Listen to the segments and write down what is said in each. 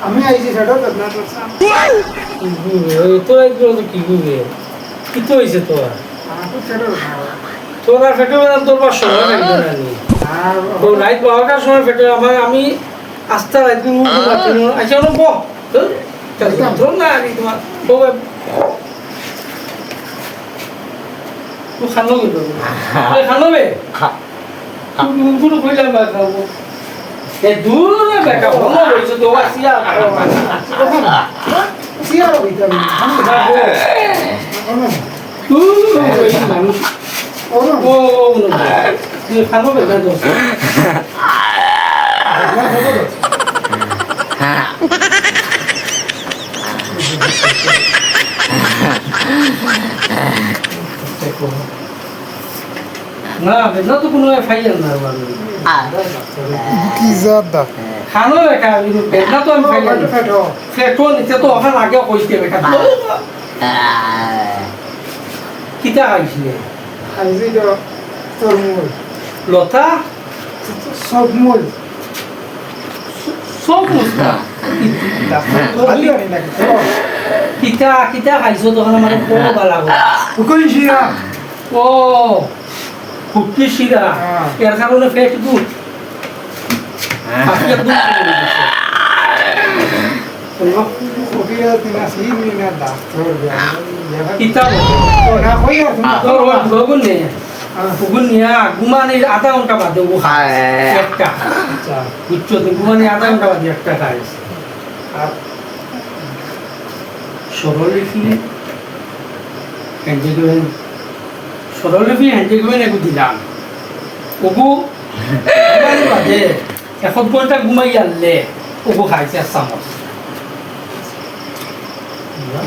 আমি আইছি ফেডর আপনার তোরা তো কি গুবে কি তো হয়েছে তোরা তোরা ফেটে তোর বা সময় লাগবে না নি তো রাত 12টার সময় ফেটে আমার আমি আস্তে রাত আচ্ছা বহ তোর না আমি তোমার তো খানো কিন্তু খানো বে কোনো কইলাম বা খাবো এ দূর বেটা বলো হইছে তো আসিয়া সিয়ার ভিতরে মানুষ ও তুই খাবো বেটা তো না বেটা তো কোনো ফাইল না বাবা কি জাদা খানো বেটা বেটা তো আমি ফাইল ফেটো নিতে তো ওখানে আগে কইতে বেটা কিতা খাইছিলে খাইছি তো তরমুজ লতা সব মূল সব মুস্তা খালি আনি নাকি কিতা কিতা খাইছো তখন মানে কোন বালা কোন শিরা ও কুকি শিরা এর কারণে পেট গুড আপনি গুড ওকিয়া তিনা সিনি না ডাক্তার কিতা ও না কইয়া তুমি তোর গগুন নে গগুন নিয়া ঘুমানে আধা ঘন্টা বাদে ও খায় একটা আচ্ছা বুঝছো তো ঘুমানে আধা ঘন্টা বাদে একটা খায় আর সরলরেখি হ্যান্ডেগুয়েন সরলরেখি হ্যান্ডেগুয়েন একটু দিলাম ওগু ঘুমানি বাদে 1 ঘন্টা ঘুমাই আনলে ওগু খাইছে এক চামচ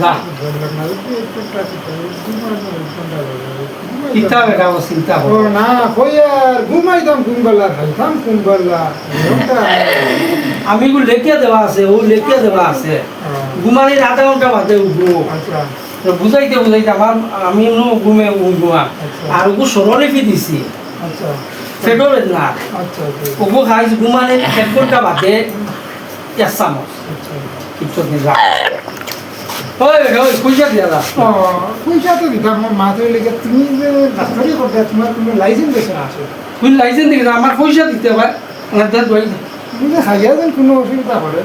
না কিতা বেটা ও চিন্তা ও না কইয়া ঘুমাইতাম কুম্বালা খাইতাম কুম্বালা আমি গু লেখিয়া দেওয়া আছে ও লেখিয়া দেওয়া আছে ঘুমানির আধা ঘন্টা বাদে উঠবো আচ্ছা বুঝাইতে বুঝাইতে আমার আমি ঘুমে ঘুমা আর ওগু সরলরেখি দিছি আচ্ছা পেটও বেদনা আচ্ছা ওগু খাইছে ঘুমানির 1 ঘন্টা বাদে এক চামচ কিছু দিলা ওই ওই পয়সা দিয়া দা পয়সা তো দিতাম আমার মা তো লেগে তুমি যে ডাক্তারি করতে তোমার কোনো লাইসেন্স দেশে আছে তুই লাইসেন্স দিকে আমার পয়সা দিতে হয় আমার দেন দই তুমি যে খাইয়া দেন কোনো অসুবিধা করে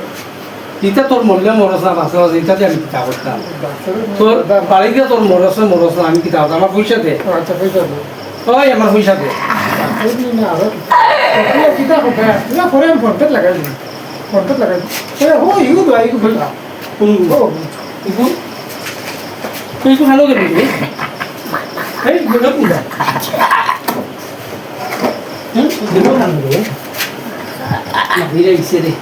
ইটা তোর মরলে মরস না বাসা ইটা দিয়ে আমি কিতা করতাম ডাক্তারের তোর বাড়িতে তোর মরস না আমি কিতা করতাম আমার পয়সা দে আচ্ছা পয়সা দেবো ওই আমার পয়সা দে ডাক্তারি না আরো কিতা করতে না পরে আমি ফোনটা লাগাই দিই ফোনটা লাগাই দিই ও ইউ দো আইকু বলা কোন ও ইকু তুই ইকু ভালো করে দিবি এই বড় পুরা হুম দিবো না রে না ধীরে ধীরে